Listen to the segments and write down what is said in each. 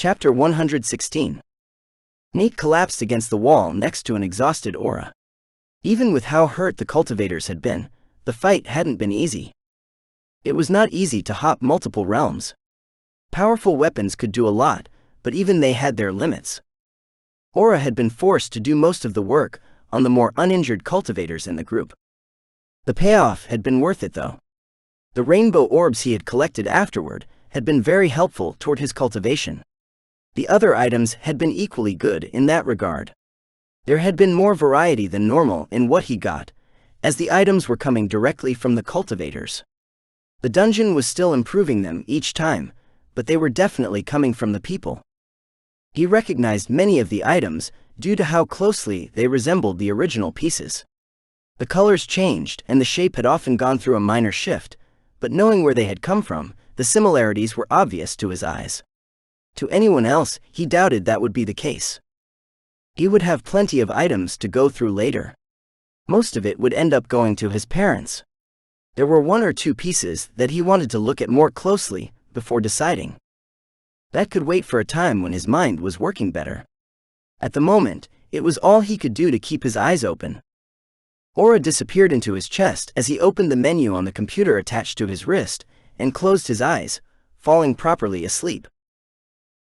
Chapter 116. Nate collapsed against the wall next to an exhausted Aura. Even with how hurt the cultivators had been, the fight hadn't been easy. It was not easy to hop multiple realms. Powerful weapons could do a lot, but even they had their limits. Aura had been forced to do most of the work on the more uninjured cultivators in the group. The payoff had been worth it though. The rainbow orbs he had collected afterward had been very helpful toward his cultivation. The other items had been equally good in that regard. There had been more variety than normal in what he got, as the items were coming directly from the cultivators. The dungeon was still improving them each time, but they were definitely coming from the people. He recognized many of the items due to how closely they resembled the original pieces. The colors changed and the shape had often gone through a minor shift, but knowing where they had come from, the similarities were obvious to his eyes. To anyone else, he doubted that would be the case. He would have plenty of items to go through later. Most of it would end up going to his parents. There were one or two pieces that he wanted to look at more closely before deciding. That could wait for a time when his mind was working better. At the moment, it was all he could do to keep his eyes open. Aura disappeared into his chest as he opened the menu on the computer attached to his wrist and closed his eyes, falling properly asleep.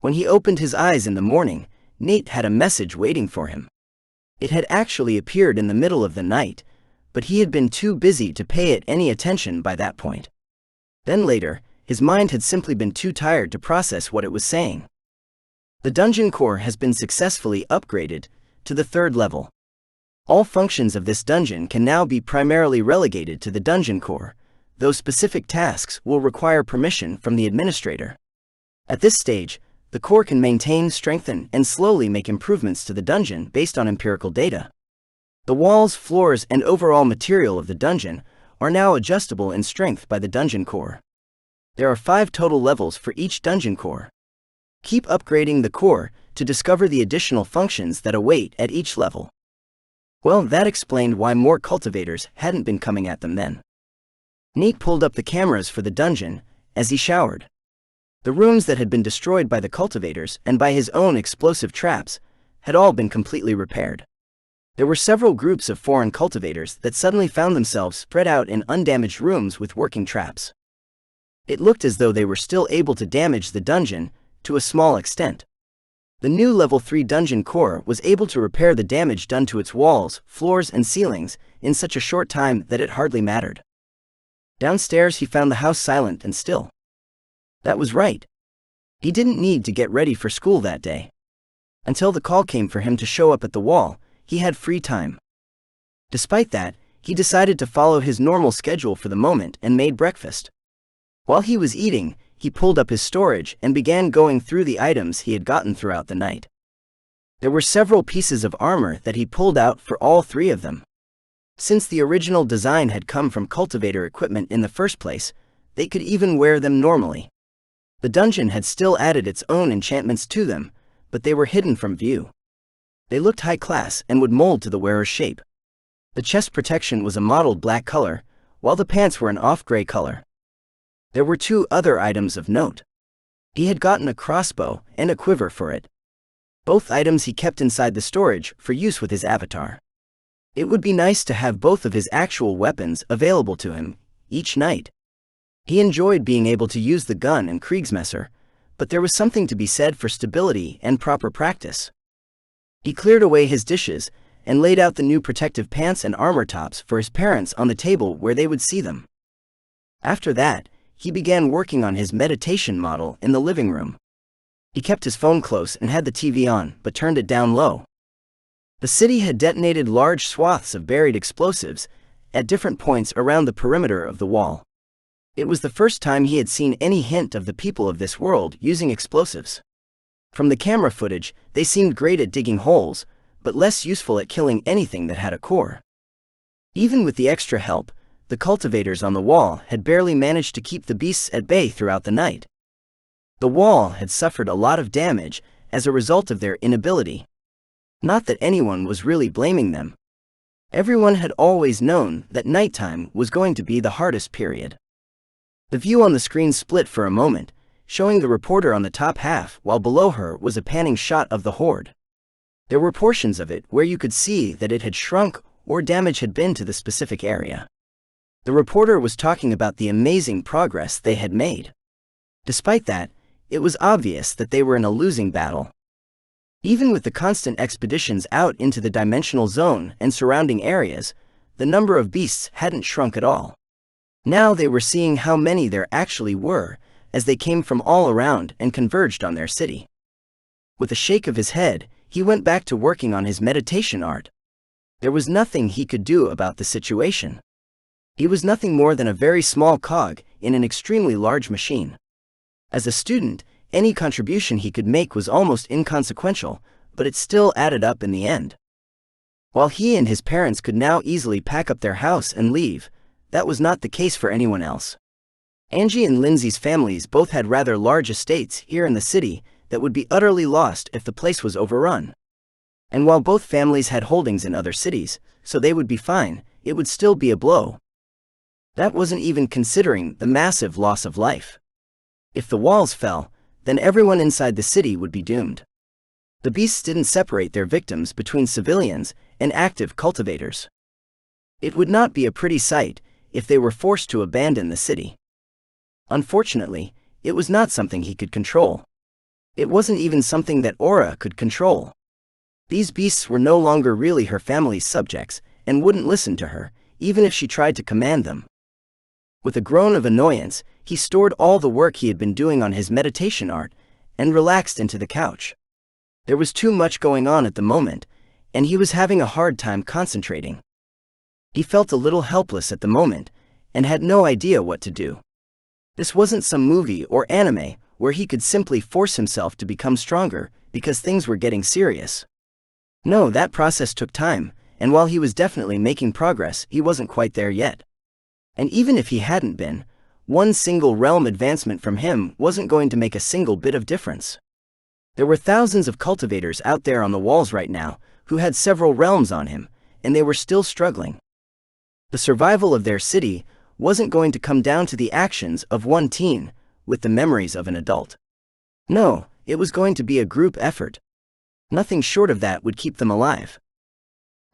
When he opened his eyes in the morning, Nate had a message waiting for him. It had actually appeared in the middle of the night, but he had been too busy to pay it any attention by that point. Then later, his mind had simply been too tired to process what it was saying. The dungeon core has been successfully upgraded to the 3rd level. All functions of this dungeon can now be primarily relegated to the dungeon core, though specific tasks will require permission from the administrator. At this stage, the core can maintain, strengthen, and slowly make improvements to the dungeon based on empirical data. The walls, floors, and overall material of the dungeon are now adjustable in strength by the dungeon core. There are 5 total levels for each dungeon core. Keep upgrading the core to discover the additional functions that await at each level. Well, that explained why more cultivators hadn't been coming at them then. Nate pulled up the cameras for the dungeon as he showered. The rooms that had been destroyed by the cultivators and by his own explosive traps had all been completely repaired. There were several groups of foreign cultivators that suddenly found themselves spread out in undamaged rooms with working traps. It looked as though they were still able to damage the dungeon to a small extent. The new level 3 dungeon core was able to repair the damage done to its walls, floors, and ceilings in such a short time that it hardly mattered. Downstairs he found the house silent and still. That was right. He didn't need to get ready for school that day. Until the call came for him to show up at the wall, he had free time. Despite that, he decided to follow his normal schedule for the moment and made breakfast. While he was eating, he pulled up his storage and began going through the items he had gotten throughout the night. There were several pieces of armor that he pulled out for all 3 of them. Since the original design had come from cultivator equipment in the first place, they could even wear them normally. The dungeon had still added its own enchantments to them, but they were hidden from view. They looked high class and would mold to the wearer's shape. The chest protection was a mottled black color, while the pants were an off-gray color. There were 2 other items of note. He had gotten a crossbow and a quiver for it. Both items he kept inside the storage for use with his avatar. It would be nice to have both of his actual weapons available to him each night. He enjoyed being able to use the gun and Kriegsmesser, but there was something to be said for stability and proper practice. He cleared away his dishes and laid out the new protective pants and armor tops for his parents on the table where they would see them. After that, he began working on his meditation model in the living room. He kept his phone close and had the TV on, but turned it down low. The city had detonated large swaths of buried explosives at different points around the perimeter of the wall. It was the first time he had seen any hint of the people of this world using explosives. From the camera footage, they seemed great at digging holes, but less useful at killing anything that had a core. Even with the extra help, the cultivators on the wall had barely managed to keep the beasts at bay throughout the night. The wall had suffered a lot of damage as a result of their inability. Not that anyone was really blaming them. Everyone had always known that nighttime was going to be the hardest period. The view on the screen split for a moment, showing the reporter on the top half, while below her was a panning shot of the horde. There were portions of it where you could see that it had shrunk or damage had been to the specific area. The reporter was talking about the amazing progress they had made. Despite that, it was obvious that they were in a losing battle. Even with the constant expeditions out into the dimensional zone and surrounding areas, the number of beasts hadn't shrunk at all. Now they were seeing how many there actually were, as they came from all around and converged on their city. With a shake of his head, he went back to working on his meditation art. There was nothing he could do about the situation. He was nothing more than a very small cog in an extremely large machine. As a student, any contribution he could make was almost inconsequential, but it still added up in the end. While he and his parents could now easily pack up their house and leave, that was not the case for anyone else. Angie and Lindsay's families both had rather large estates here in the city that would be utterly lost if the place was overrun. And while both families had holdings in other cities, so they would be fine, it would still be a blow. That wasn't even considering the massive loss of life. If the walls fell, then everyone inside the city would be doomed. The beasts didn't separate their victims between civilians and active cultivators. It would not be a pretty sight if they were forced to abandon the city. Unfortunately, it was not something he could control. It wasn't even something that Aura could control. These beasts were no longer really her family's subjects and wouldn't listen to her, even if she tried to command them. With a groan of annoyance, he stored all the work he had been doing on his meditation art and relaxed into the couch. There was too much going on at the moment, and he was having a hard time concentrating. He felt a little helpless at the moment and had no idea what to do. This wasn't some movie or anime where he could simply force himself to become stronger because things were getting serious. No, that process took time, and while he was definitely making progress, he wasn't quite there yet. And even if he hadn't been, one single realm advancement from him wasn't going to make a single bit of difference. There were thousands of cultivators out there on the walls right now who had several realms on him, and they were still struggling. The survival of their city wasn't going to come down to the actions of one teen with the memories of an adult. No, it was going to be a group effort. Nothing short of that would keep them alive.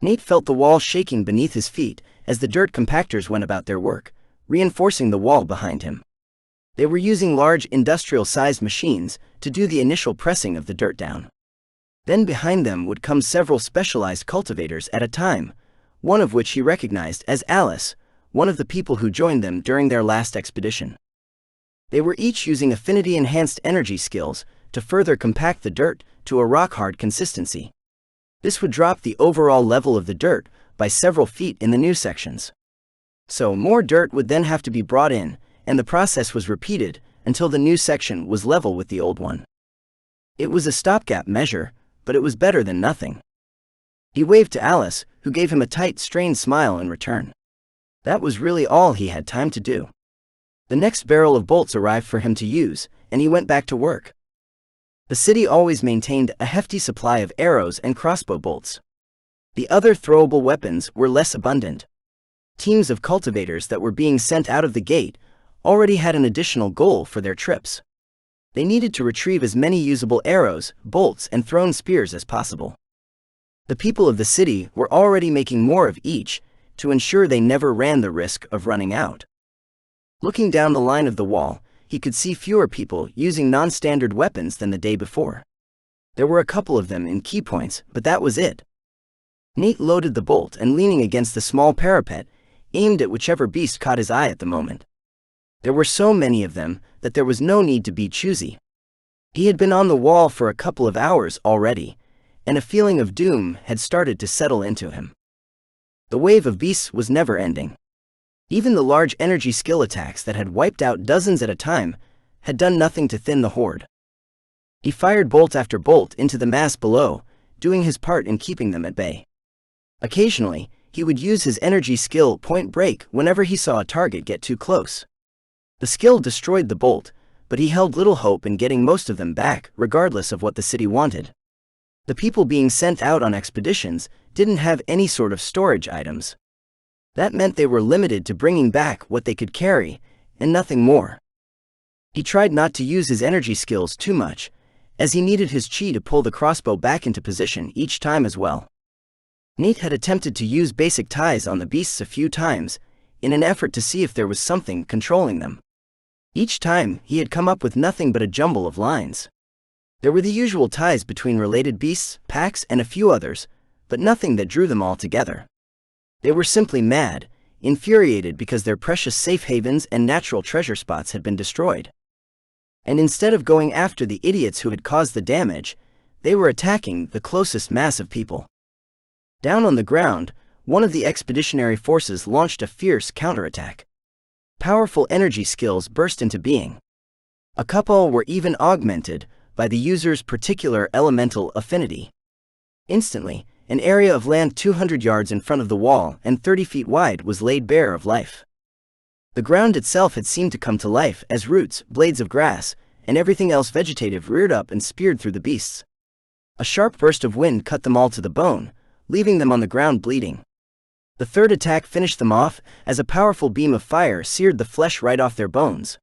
Nate felt the wall shaking beneath his feet as the dirt compactors went about their work, reinforcing the wall behind him. They were using large industrial-sized machines to do the initial pressing of the dirt down. Then behind them would come several specialized cultivators at a time, one of which he recognized as Alice, one of the people who joined them during their last expedition. They were each using affinity-enhanced energy skills to further compact the dirt to a rock-hard consistency. This would drop the overall level of the dirt by several feet in the new sections. So more dirt would then have to be brought in, and the process was repeated until the new section was level with the old one. It was a stopgap measure, but it was better than nothing. He waved to Alice, who gave him a tight, strained smile in return. That was really all he had time to do. The next barrel of bolts arrived for him to use, and he went back to work. The city always maintained a hefty supply of arrows and crossbow bolts. The other throwable weapons were less abundant. Teams of cultivators that were being sent out of the gate already had an additional goal for their trips. They needed to retrieve as many usable arrows, bolts, and thrown spears as possible. The people of the city were already making more of each to ensure they never ran the risk of running out. Looking down the line of the wall, he could see fewer people using non-standard weapons than the day before. There were a couple of them in key points, but that was it. Nate loaded the bolt and, leaning against the small parapet, aimed at whichever beast caught his eye at the moment. There were so many of them that there was no need to be choosy. He had been on the wall for a couple of hours already, and a feeling of doom had started to settle into him. The wave of beasts was never ending. Even the large energy skill attacks that had wiped out dozens at a time had done nothing to thin the horde. He fired bolt after bolt into the mass below, doing his part in keeping them at bay. Occasionally, he would use his energy skill Point Break whenever he saw a target get too close. The skill destroyed the bolt, but he held little hope in getting most of them back, regardless of what the city wanted. The people being sent out on expeditions didn't have any sort of storage items. That meant they were limited to bringing back what they could carry, and nothing more. He tried not to use his energy skills too much, as he needed his chi to pull the crossbow back into position each time as well. Ch.116 had attempted to use basic ties on the beasts a few times, in an effort to see if there was something controlling them. Each time, he had come up with nothing but a jumble of lines. There were the usual ties between related beasts, packs, and a few others, but nothing that drew them all together. They were simply mad, infuriated because their precious safe havens and natural treasure spots had been destroyed. And instead of going after the idiots who had caused the damage, they were attacking the closest mass of people. Down on the ground, one of the expeditionary forces launched a fierce counterattack. Powerful energy skills burst into being. A couple were even augmented by the user's particular elemental affinity. Instantly, an area of land 200 yards in front of the wall and 30 feet wide was laid bare of life. The ground itself had seemed to come to life as roots, blades of grass, and everything else vegetative reared up and speared through the beasts. A sharp burst of wind cut them all to the bone, leaving them on the ground bleeding. The third attack finished them off, as a powerful beam of fire seared the flesh right off their bones.